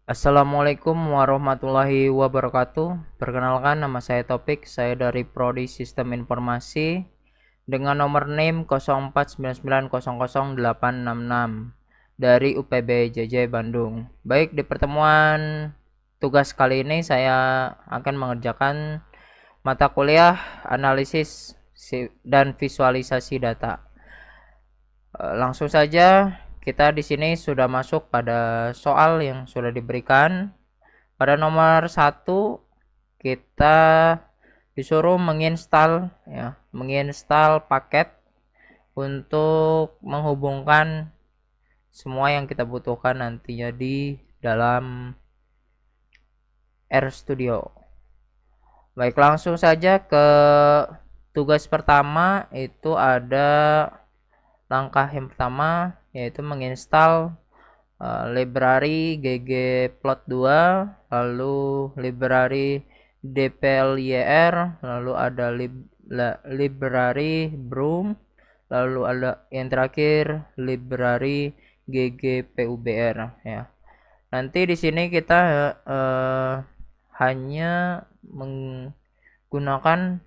Assalamualaikum warahmatullahi wabarakatuh. Perkenalkan, nama saya Topik. Saya dari Prodi Sistem Informasi dengan nomor NIM 0499000866 dari UPB JJ Bandung. Baik, di pertemuan tugas kali ini saya akan mengerjakan mata kuliah analisis dan visualisasi data. Langsung saja, kita di sini sudah masuk pada soal yang sudah diberikan. Pada nomor 1 kita disuruh menginstal paket untuk menghubungkan semua yang kita butuhkan nantinya di dalam RStudio. Baik, langsung saja ke tugas pertama. Itu ada langkah yang pertama, yaitu menginstal library ggplot2, lalu library dplyr, lalu ada library broom, lalu ada yang terakhir library ggpubr ya. Nanti di sini kita hanya menggunakan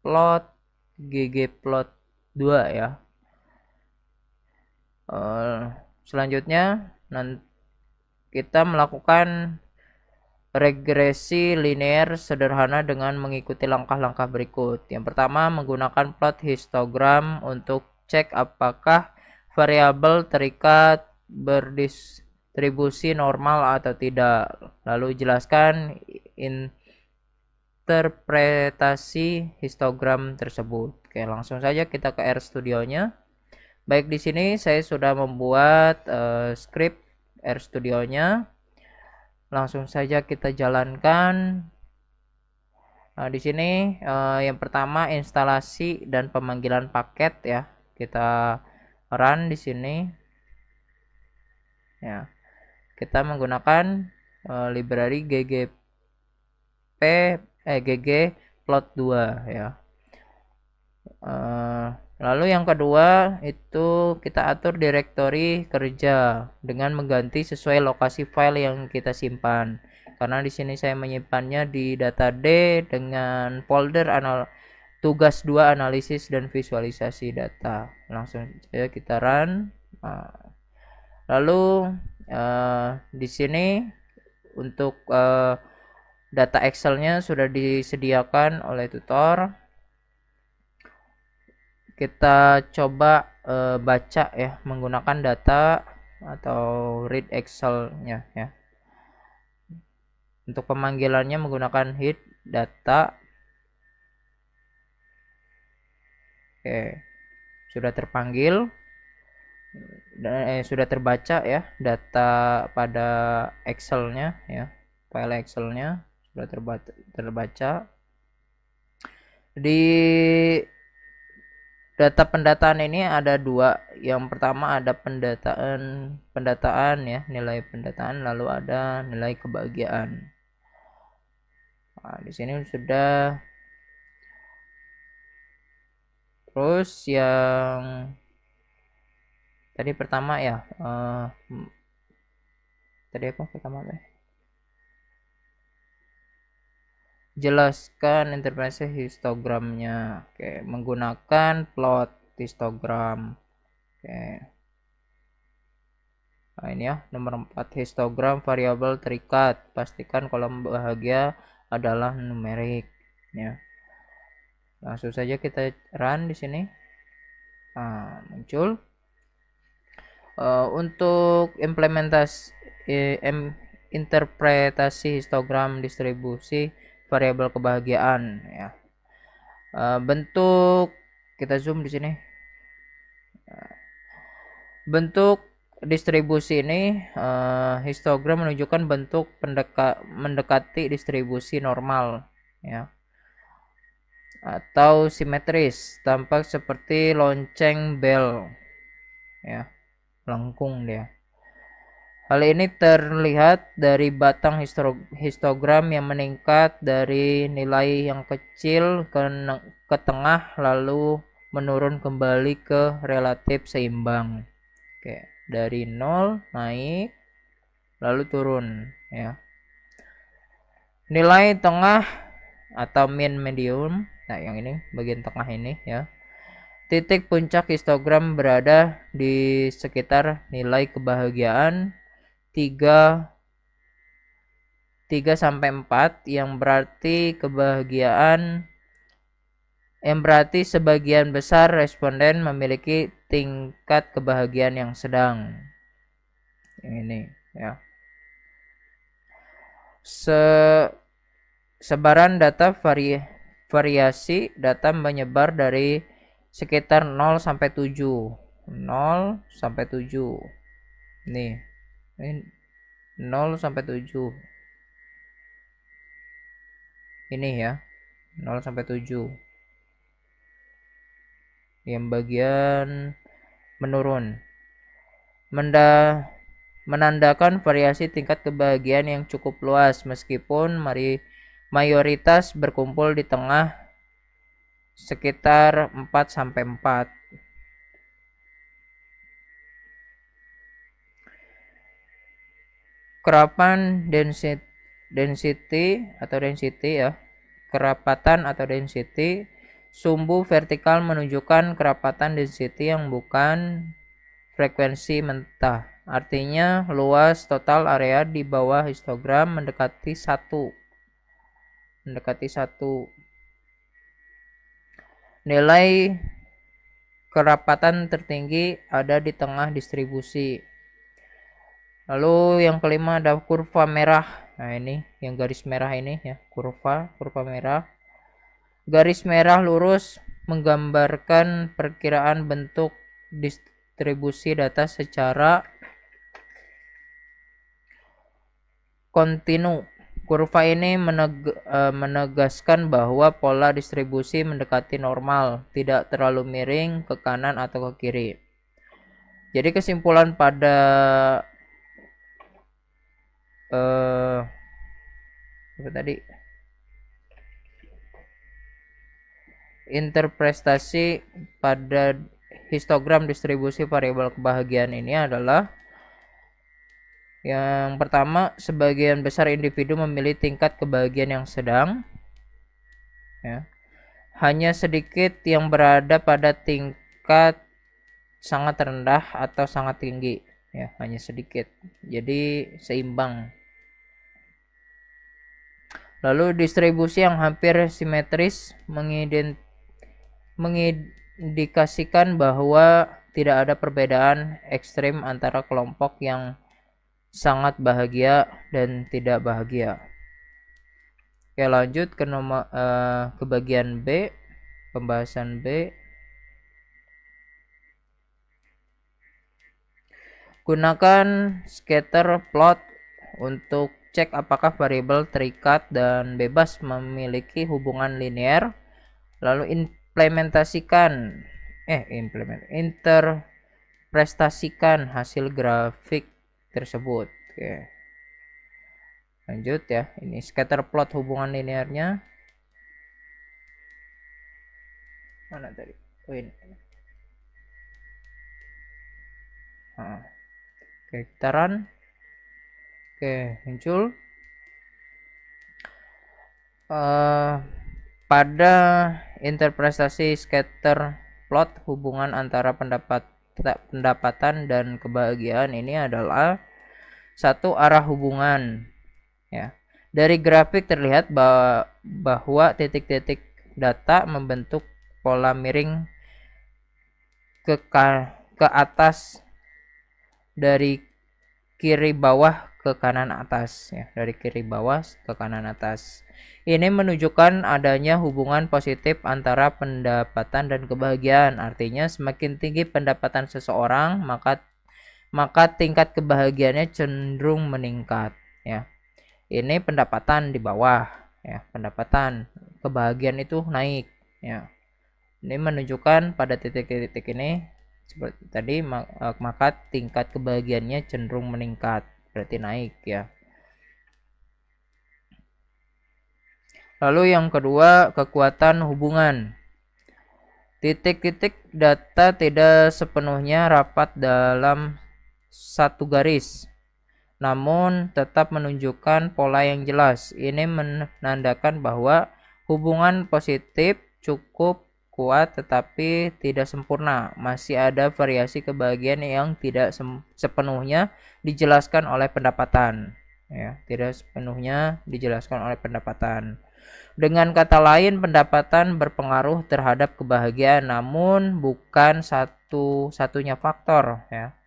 plot ggplot2 ya. Selanjutnya kita melakukan regresi linear sederhana dengan mengikuti langkah-langkah berikut. Yang pertama, menggunakan plot histogram untuk cek apakah variabel terikat berdistribusi normal atau tidak. Lalu jelaskan interpretasi histogram tersebut. Oke, langsung saja kita ke RStudio-nya. Baik, di sini saya sudah membuat script RStudio-nya. Langsung saja kita jalankan. Nah, di sini yang pertama instalasi dan pemanggilan paket ya. Kita run di sini. Ya. Kita menggunakan library ggplot2 ya. Lalu yang kedua itu kita atur direktori kerja dengan mengganti sesuai lokasi file yang kita simpan. Karena di sini saya menyimpannya di data D dengan folder tugas 2 analisis dan visualisasi data. Langsung saja kita run. Lalu di sini untuk data Excel-nya sudah disediakan oleh tutor. Kita coba baca ya menggunakan data atau read Excel-nya ya. Untuk pemanggilannya menggunakan hit data. Oke, sudah terpanggil dan sudah terbaca ya data pada Excel-nya ya. File Excel-nya sudah terbaca. Di data pendataan ini ada dua. Yang pertama ada pendataan ya, nilai pendataan, lalu ada nilai kebahagiaan. Nah, di sini sudah. Terus yang tadi pertama ya, tadi apa pertama deh? Jelaskan interpretasi histogramnya. Oke, menggunakan plot histogram. Oke. Nah, ini ya, nomor 4 histogram variabel terikat. Pastikan kolom bahagia adalah numerik ya. Langsung saja kita run di sini. Nah, muncul. Untuk implementasi interpretasi histogram distribusi variabel kebahagiaan ya. Bentuk kita zoom di sini. Bentuk distribusi ini histogram menunjukkan bentuk mendekati distribusi normal ya atau simetris, tampak seperti lonceng bel ya, lengkung dia. Hal ini terlihat dari batang histogram yang meningkat dari nilai yang kecil ke tengah lalu menurun kembali ke relatif seimbang. Oke, dari 0 naik lalu turun ya. Nilai tengah atau mean medium, nah yang ini bagian tengah ini ya. Titik puncak histogram berada di sekitar nilai kebahagiaan 3 sampai 4 yang berarti sebagian besar responden memiliki tingkat kebahagiaan yang sedang. Ini ya. Sebaran data variasi data menyebar dari sekitar 0 sampai 7. 0 sampai 7. Nih. Ini 0 sampai 7. Ini ya. 0 sampai 7. Yang bagian menurun. Menandakan variasi tingkat kebahagiaan yang cukup luas meskipun mayoritas berkumpul di tengah sekitar 4 sampai 4. Kerapan density ya. Kerapatan atau density sumbu vertikal menunjukkan kerapatan density yang bukan frekuensi mentah. Artinya luas total area di bawah histogram mendekati 1. Nilai kerapatan tertinggi ada di tengah distribusi. Lalu yang kelima ada kurva merah. Nah, ini yang garis merah ini ya, kurva merah. Garis merah lurus menggambarkan perkiraan bentuk distribusi data secara kontinu. Kurva ini menegaskan bahwa pola distribusi mendekati normal, tidak terlalu miring ke kanan atau ke kiri. Jadi kesimpulan pada interpretasi pada histogram distribusi variabel kebahagiaan ini adalah yang pertama, sebagian besar individu memilih tingkat kebahagiaan yang sedang ya. Hanya sedikit yang berada pada tingkat sangat rendah atau sangat tinggi ya, hanya sedikit. Jadi seimbang. Lalu distribusi yang hampir simetris mengindikasikan bahwa tidak ada perbedaan ekstrim antara kelompok yang sangat bahagia dan tidak bahagia. Oke, lanjut ke bagian B, pembahasan B. Gunakan scatter plot untuk cek apakah variabel terikat dan bebas memiliki hubungan linear. Lalu interpretasikan hasil grafik tersebut. Oke. Lanjut ya, ini scatter plot hubungan linearnya. Mana tadi? Oh ini. Oke, kita run. Oke, muncul. Pada interpretasi scatter plot hubungan antara pendapatan dan kebahagiaan ini adalah satu arah hubungan ya. Dari grafik terlihat bahwa titik-titik data membentuk pola miring ke atas dari kiri bawah ke kanan atas ya, dari kiri bawah ke kanan atas. Ini menunjukkan adanya hubungan positif antara pendapatan dan kebahagiaan. Artinya semakin tinggi pendapatan seseorang, maka tingkat kebahagiaannya cenderung meningkat ya. Ini pendapatan di bawah ya, pendapatan, kebahagiaan itu naik ya. Ini menunjukkan pada titik-titik ini seperti tadi, maka tingkat kebahagiaannya cenderung meningkat, berarti naik ya. Lalu yang kedua, kekuatan hubungan. Titik-titik data tidak sepenuhnya rapat dalam satu garis, namun tetap menunjukkan pola yang jelas. Ini menandakan bahwa hubungan positif cukup kuat tetapi tidak sempurna. Masih ada variasi kebahagiaan yang tidak sepenuhnya dijelaskan oleh pendapatan. Ya, tidak sepenuhnya dijelaskan oleh pendapatan. Dengan kata lain, pendapatan berpengaruh terhadap kebahagiaan, namun bukan satu-satunya faktor. Ya.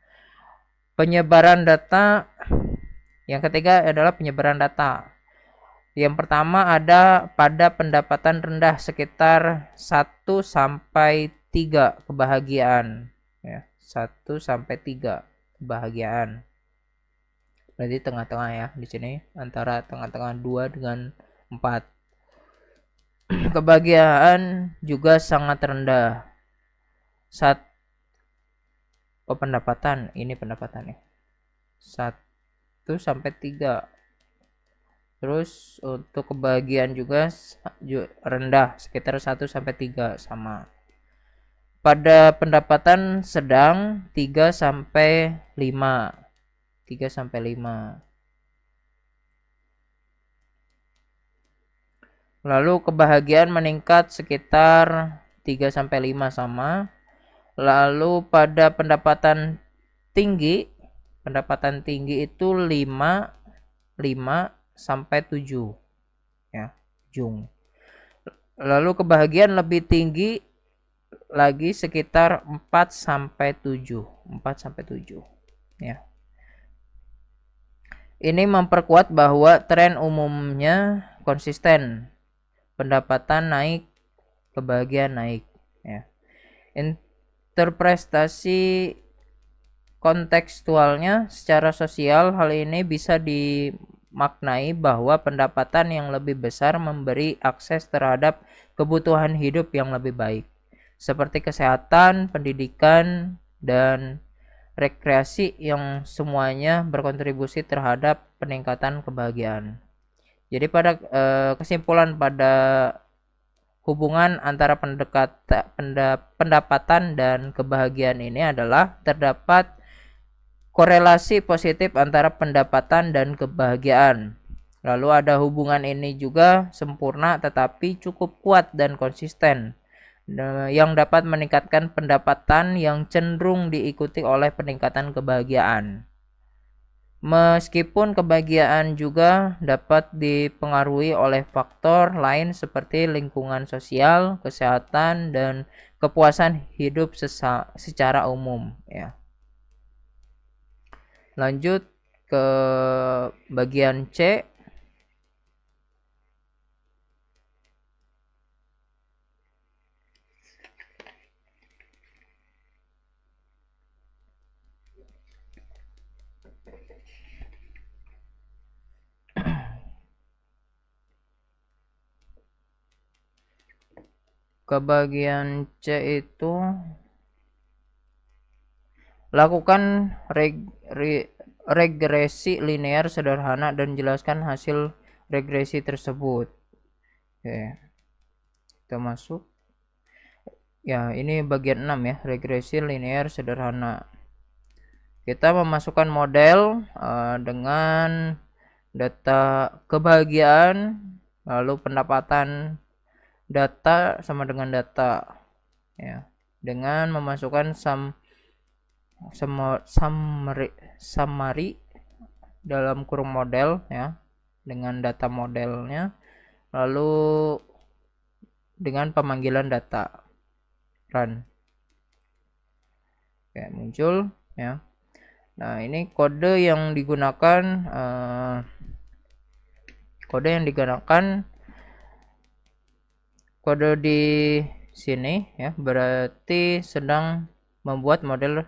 Penyebaran data, yang ketiga adalah penyebaran data. Yang pertama ada pada pendapatan rendah sekitar 1 sampai 3 kebahagiaan. Ya, 1 sampai 3 kebahagiaan. Berarti tengah-tengah ya di sini, antara tengah-tengah 2 dengan 4. Kebahagiaan juga sangat rendah. Pendapatan, ini pendapatannya. 1 sampai 3. Terus untuk kebahagiaan juga rendah, sekitar 1 sampai 3 sama. Pada pendapatan sedang 3 sampai 5. 3 sampai 5. Lalu kebahagiaan meningkat sekitar 3 sampai 5 sama. Lalu pada pendapatan tinggi itu 5 sampai 7 ya, jung. Lalu kebahagiaan lebih tinggi lagi sekitar 4 sampai 7 ya. Ini memperkuat bahwa tren umumnya konsisten. Pendapatan naik, kebahagiaan naik ya. Interpretasi kontekstualnya secara sosial, hal ini bisa dimaknai bahwa pendapatan yang lebih besar memberi akses terhadap kebutuhan hidup yang lebih baik, seperti kesehatan, pendidikan, dan rekreasi yang semuanya berkontribusi terhadap peningkatan kebahagiaan. Jadi pada kesimpulan pada hubungan antara pendapatan dan kebahagiaan ini adalah terdapat korelasi positif antara pendapatan dan kebahagiaan. Lalu ada hubungan ini juga sempurna tetapi cukup kuat dan konsisten yang dapat meningkatkan pendapatan yang cenderung diikuti oleh peningkatan kebahagiaan. Meskipun kebahagiaan juga dapat dipengaruhi oleh faktor lain seperti lingkungan sosial, kesehatan, dan kepuasan hidup secara umum ya. Lanjut ke bagian C. Ke bagian C itu lakukan regresi linear sederhana dan jelaskan hasil regresi tersebut. Oke. Kita masuk. Ya, ini bagian 6 ya, regresi linear sederhana. Kita memasukkan model dengan data kebahagiaan, lalu pendapatan, data sama dengan data ya, dengan memasukkan summary dalam kurung model ya, dengan data modelnya, lalu dengan pemanggilan data run. Oke, muncul ya. Nah, ini kode yang digunakan kode di sini ya, berarti sedang membuat model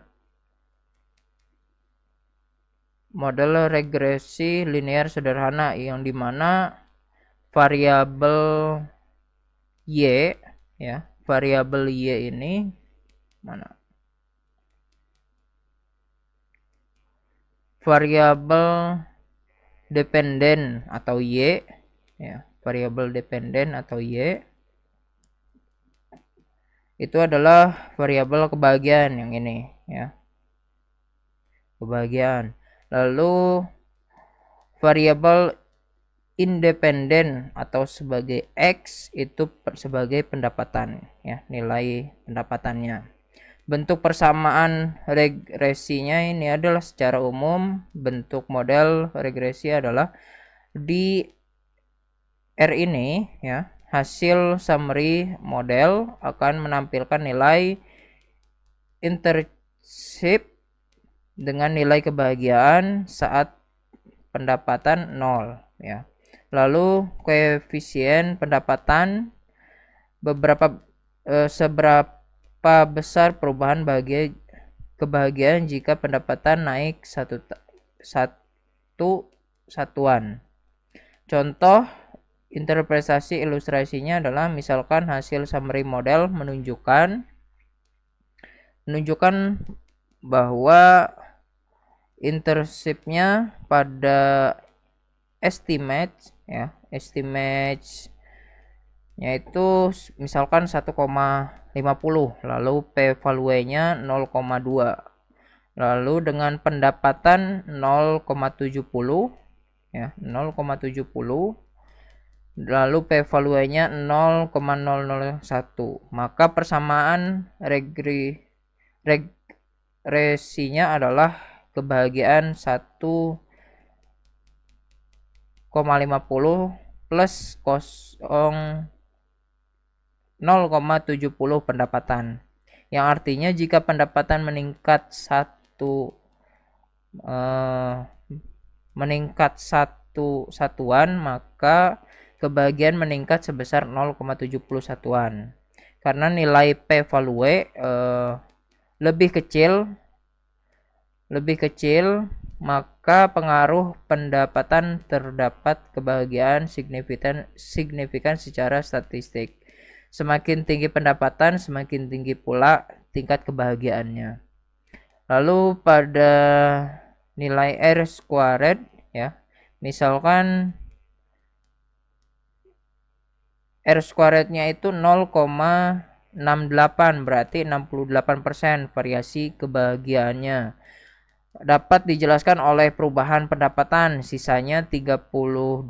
regresi linear sederhana yang dimana variabel y ya, variabel y ini mana? Variabel dependen atau y ya, variabel dependen atau y itu adalah variabel kebahagiaan yang ini ya, kebahagiaan. Lalu variabel independen atau sebagai X itu sebagai pendapatan ya, nilai pendapatannya. Bentuk persamaan regresinya ini adalah secara umum bentuk model regresi adalah di R ini ya, hasil summary model akan menampilkan nilai internship dengan nilai kebahagiaan saat pendapatan 0 ya. Lalu koefisien pendapatan seberapa besar perubahan kebahagiaan jika pendapatan naik satu satuan. Contoh interpretasi ilustrasinya adalah misalkan hasil summary model menunjukkan bahwa internshipnya pada estimate yaitu misalkan 1,50, lalu p-value-nya 0,2, lalu dengan pendapatan 0,70 ya, 0,70, lalu p-value-nya 0,001, maka persamaan regresinya adalah kebahagiaan 1,50 plus 0,70 pendapatan, yang artinya jika pendapatan meningkat satuan, maka kebahagiaan meningkat sebesar 0,70 satuan. Karena nilai p-value lebih kecil, maka pengaruh pendapatan terdapat kebahagiaan signifikan secara statistik. Semakin tinggi pendapatan, semakin tinggi pula tingkat kebahagiaannya. Lalu pada nilai R squared ya, misalkan R squared-nya itu 0,68, berarti 68% variasi kebahagiaannya. Dapat dijelaskan oleh perubahan pendapatan, sisanya 32%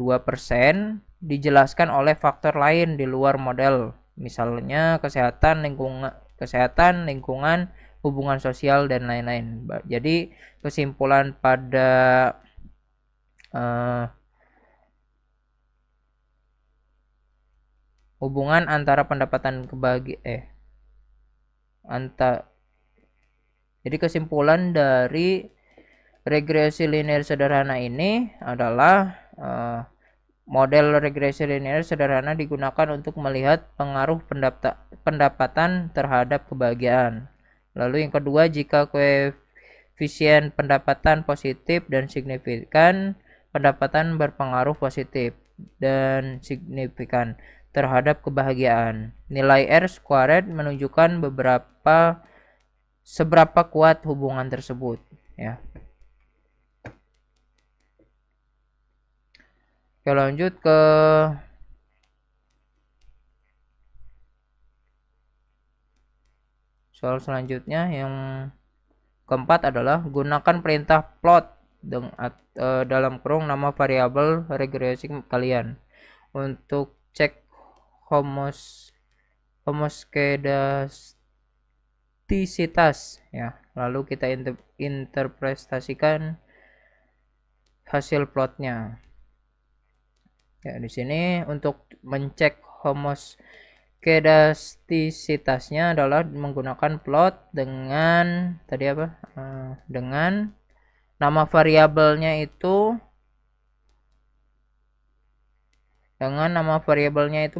dijelaskan oleh faktor lain di luar model, misalnya kesehatan, lingkungan, hubungan sosial dan lain-lain. Jadi kesimpulan pada hubungan antara pendapatan jadi kesimpulan dari regresi linear sederhana ini adalah model regresi linear sederhana digunakan untuk melihat pengaruh pendapatan terhadap kebahagiaan. Lalu yang kedua, jika koefisien pendapatan positif dan signifikan, pendapatan berpengaruh positif dan signifikan terhadap kebahagiaan. Nilai R squared menunjukkan seberapa kuat hubungan tersebut ya. Oke, lanjut ke soal selanjutnya. Yang keempat adalah gunakan perintah plot dalam kurung nama variabel regresi kalian untuk cek homoskedastisitas ya. Lalu kita interpretasikan hasil plotnya. Ya, di sini untuk mencek homoskedastisitasnya adalah menggunakan plot dengan dengan nama variabelnya itu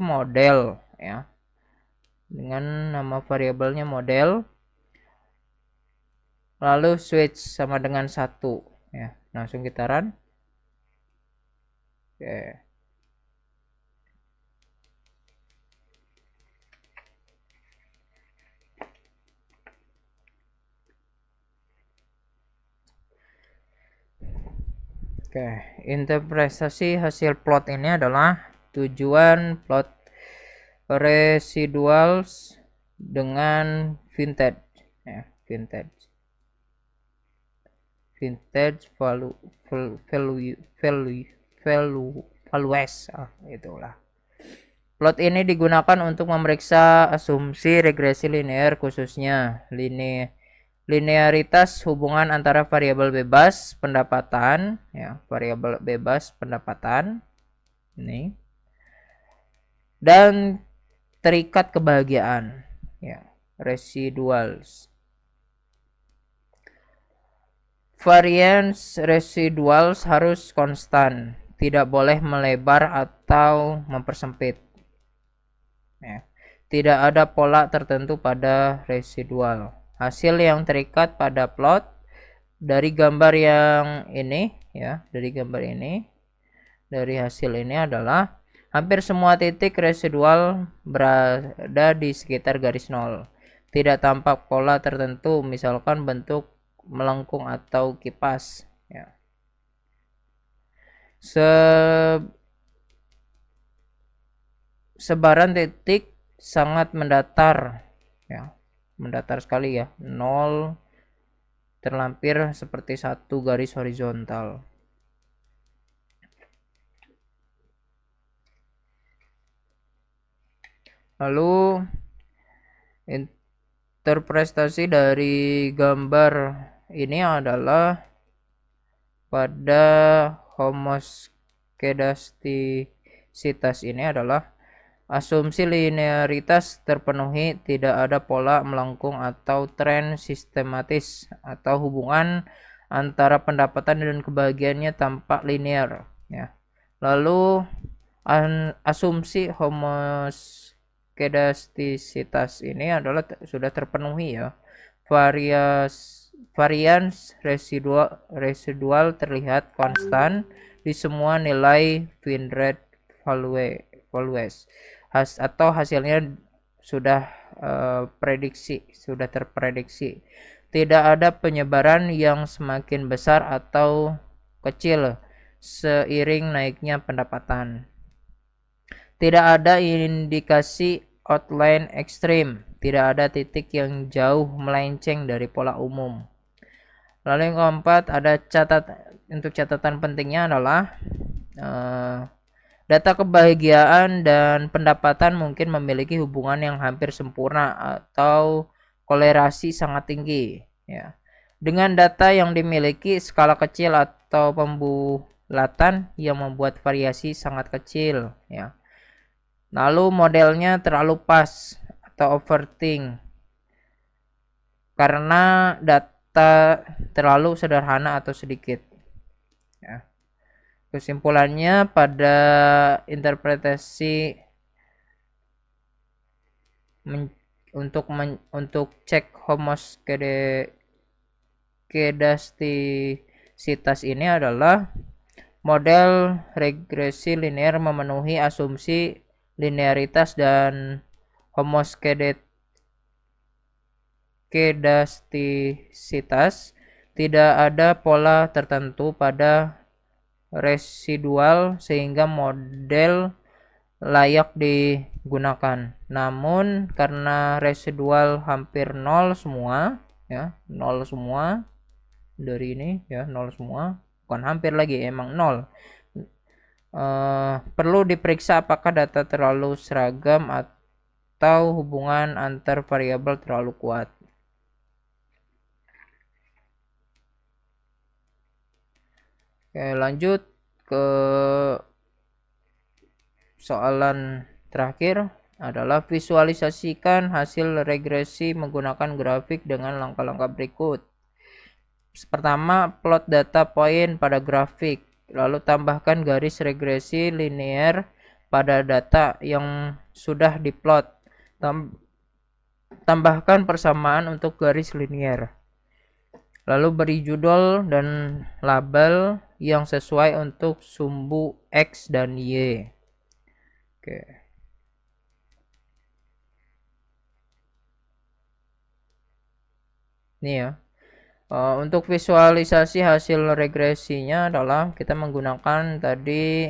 model ya. Dengan nama variabelnya model, lalu switch sama dengan 1 ya. Langsung kita run. Oke. Interpretasi hasil plot ini adalah tujuan plot residuals dengan vintage ya, vintage values. Itulah. Plot ini digunakan untuk memeriksa asumsi regresi linear, khususnya linearitas hubungan antara variabel bebas pendapatan, ya, variabel bebas pendapatan ini, dan terikat kebahagiaan, ya, residuals. Variance residuals harus konstan, tidak boleh melebar atau mempersempit. Ya. Tidak ada pola tertentu pada residual. Hasil yang terikat pada plot dari gambar yang ini, ya, dari gambar ini, dari hasil ini adalah hampir semua titik residual berada di sekitar garis nol. Tidak tampak pola tertentu, misalkan bentuk melengkung atau kipas, ya. Sebaran titik sangat mendatar, ya, mendatar sekali, ya. 0 terlampir seperti satu garis horizontal. Lalu interpretasi dari gambar ini adalah pada homoskedastisitas ini adalah asumsi linearitas terpenuhi, tidak ada pola melengkung atau tren sistematis, atau hubungan antara pendapatan dan kebahagiaannya tampak linear, ya. Lalu asumsi homoskedastisitas ini adalah sudah terpenuhi, ya. Varians residual terlihat konstan di semua nilai win rate values, atau hasilnya sudah terprediksi. Tidak ada penyebaran yang semakin besar atau kecil seiring naiknya pendapatan. Tidak ada indikasi outline ekstrim, tidak ada titik yang jauh melenceng dari pola umum. Lalu yang keempat, ada catatan pentingnya adalah data kebahagiaan dan pendapatan mungkin memiliki hubungan yang hampir sempurna atau kolerasi sangat tinggi, ya. Dengan data yang dimiliki skala kecil atau pembulatan yang membuat variasi sangat kecil, ya. Lalu modelnya terlalu pas atau overthink karena data terlalu sederhana atau sedikit, ya. Kesimpulannya, pada interpretasi untuk cek homoskedastisitas ini adalah model regresi linear memenuhi asumsi linearitas dan homoskedastisitas. Tidak ada pola tertentu pada residual sehingga model layak digunakan. Namun karena residual hampir nol semua, ya, nol semua dari ini, ya, nol semua, bukan hampir lagi, emang nol. Perlu diperiksa apakah data terlalu seragam atau hubungan antar variabel terlalu kuat. Oke, lanjut ke soalan terakhir adalah visualisasikan hasil regresi menggunakan grafik dengan langkah-langkah berikut. Pertama, plot data poin pada grafik, lalu tambahkan garis regresi linear pada data yang sudah diplot. Tambahkan persamaan untuk garis linear. Lalu beri judul dan label yang sesuai untuk sumbu X dan Y. Oke. Ini, ya. Untuk visualisasi hasil regresinya adalah kita menggunakan tadi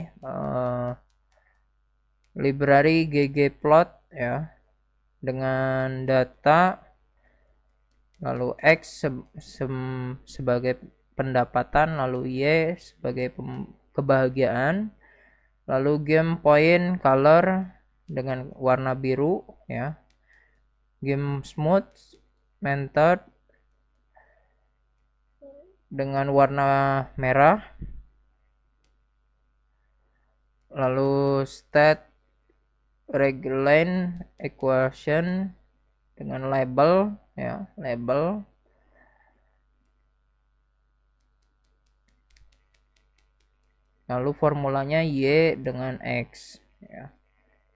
library ggplot, ya, dengan data, lalu X sebagai pendapatan, lalu Y sebagai kebahagiaan, lalu game point color dengan warna biru ya, game smooth method dengan warna merah, lalu state regline equation dengan label ya, label, lalu formulanya Y dengan X ya.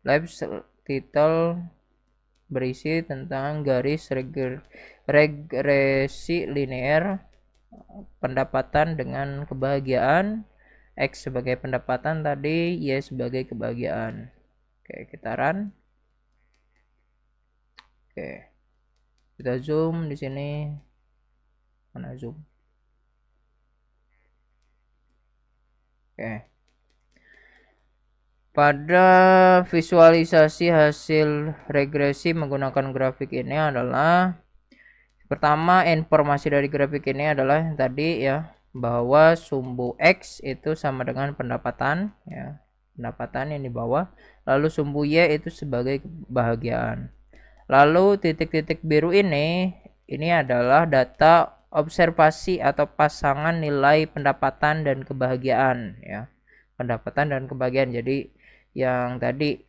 Labs title berisi tentang garis regresi linear, pendapatan dengan kebahagiaan, X sebagai pendapatan tadi, Y sebagai kebahagiaan. Oke, kita run. Oke, kita zoom di sini. Mana zoom? Oke. Pada visualisasi hasil regresi menggunakan grafik ini adalah, pertama, informasi dari grafik ini adalah yang tadi ya, bahwa sumbu X itu sama dengan pendapatan ya, pendapatan yang di bawah, lalu sumbu Y itu sebagai kebahagiaan. Lalu titik-titik biru ini adalah data observasi atau pasangan nilai pendapatan dan kebahagiaan ya. Pendapatan dan kebahagiaan. Jadi yang tadi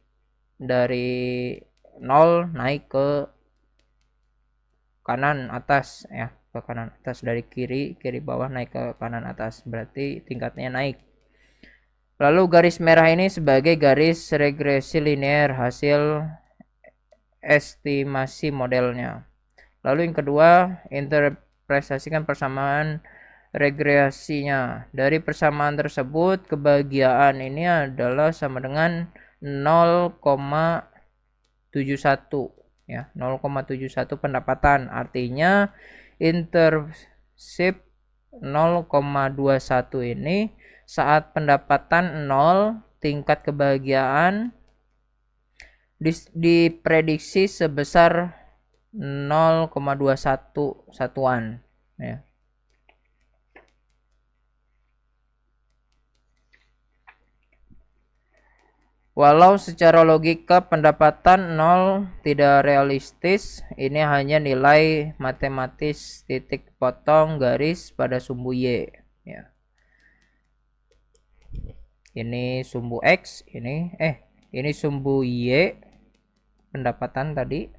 dari 0 naik ke kanan atas ya, ke kanan atas, dari kiri bawah naik ke kanan atas, berarti tingkatnya naik. Lalu garis merah ini sebagai garis regresi linear hasil estimasi modelnya. Lalu yang kedua, interpretasikan persamaan regresinya. Dari persamaan tersebut, kebahagiaan ini adalah sama dengan 0,71 ya, 0,71 pendapatan. Artinya intercept 0,21 ini saat pendapatan 0, tingkat kebahagiaan diprediksi sebesar 0,21 satuan ya. Walau secara logika pendapatan 0 tidak realistis, ini hanya nilai matematis titik potong garis pada sumbu Y ya. Ini sumbu X, ini sumbu Y pendapatan tadi.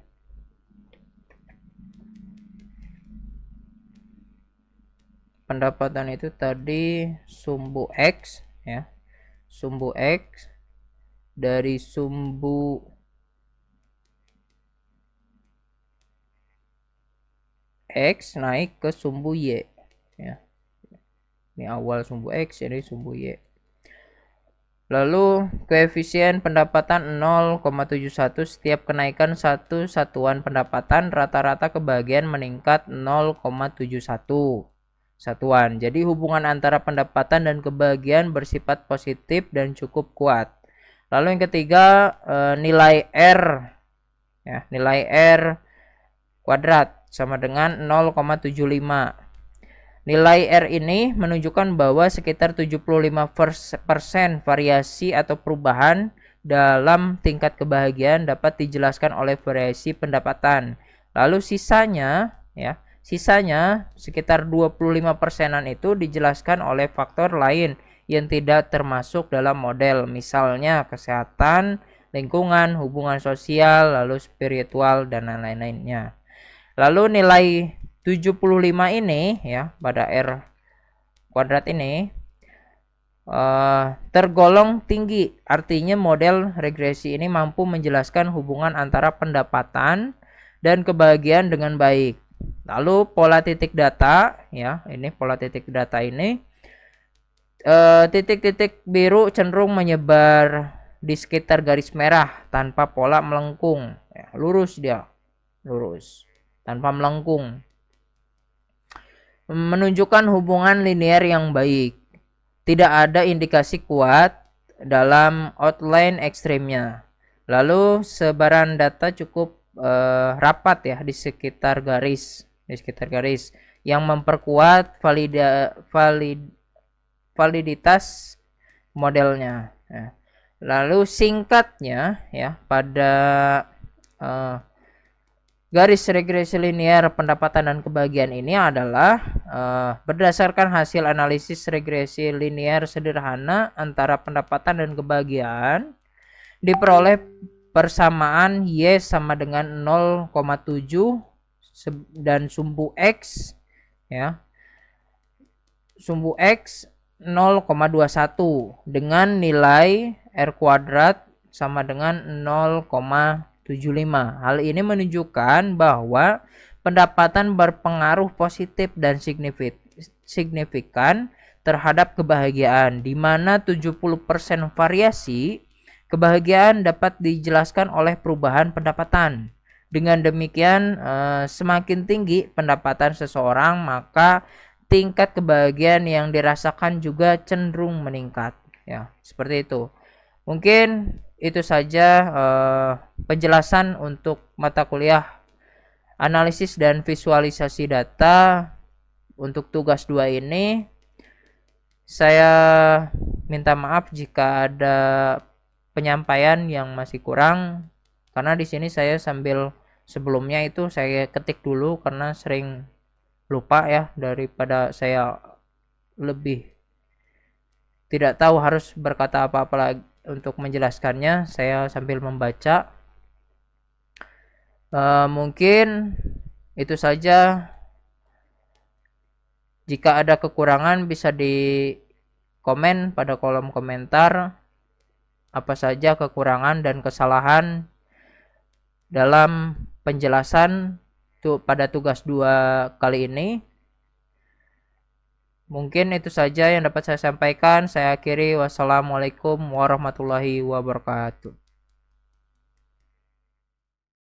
Pendapatan itu tadi sumbu X ya. Sumbu X dari sumbu X naik ke sumbu Y ya. Ini awal sumbu X, ini sumbu Y. Lalu koefisien pendapatan 0,71, setiap kenaikan satu satuan pendapatan rata-rata kebahagiaan meningkat 0,71 satuan. Jadi hubungan antara pendapatan dan kebahagiaan bersifat positif dan cukup kuat. Lalu yang ketiga, nilai R ya, nilai R kuadrat sama dengan 0,75. Nilai R ini menunjukkan bahwa sekitar 75% variasi atau perubahan dalam tingkat kebahagiaan dapat dijelaskan oleh variasi pendapatan. Lalu sisanya sekitar 25%-an itu dijelaskan oleh faktor lain yang tidak termasuk dalam model, misalnya kesehatan, lingkungan, hubungan sosial, lalu spiritual, dan lain-lainnya. Lalu nilai 75 ini ya, pada R kuadrat ini tergolong tinggi. Artinya model regresi ini mampu menjelaskan hubungan antara pendapatan dan kebahagiaan dengan baik. Lalu pola titik data ya, ini pola titik data ini, titik-titik biru cenderung menyebar di sekitar garis merah tanpa pola melengkung ya, lurus dia, lurus tanpa melengkung, menunjukkan hubungan linear yang baik. Tidak ada indikasi kuat dalam outline ekstrimnya. Lalu sebaran data cukup rapat ya di sekitar garis, yang memperkuat validitas modelnya. Nah, lalu singkatnya ya, pada garis regresi linear pendapatan dan kebahagiaan ini adalah berdasarkan hasil analisis regresi linear sederhana antara pendapatan dan kebahagiaan diperoleh persamaan Y sama dengan 0,7 dan sumbu X ya. Sumbu X 0,21 dengan nilai R kuadrat sama dengan 0,75. Hal ini menunjukkan bahwa pendapatan berpengaruh positif dan signifikan terhadap kebahagiaan, di mana 70% variasi kebahagiaan dapat dijelaskan oleh perubahan pendapatan. Dengan demikian, semakin tinggi pendapatan seseorang, maka tingkat kebahagiaan yang dirasakan juga cenderung meningkat. Ya, seperti itu. Mungkin itu saja penjelasan untuk mata kuliah analisis dan visualisasi data untuk tugas 2 ini. Saya minta maaf jika ada penyampaian yang masih kurang, karena di sini saya sebelumnya itu saya ketik dulu karena sering lupa ya, daripada saya lebih tidak tahu harus berkata apa-apa lagi untuk menjelaskannya, saya sambil membaca. Mungkin itu saja. Jika ada kekurangan bisa di komen pada kolom komentar apa saja kekurangan dan kesalahan dalam penjelasan pada tugas 2 kali ini. Mungkin itu saja yang dapat saya sampaikan. Saya akhiri. Wassalamualaikum warahmatullahi wabarakatuh.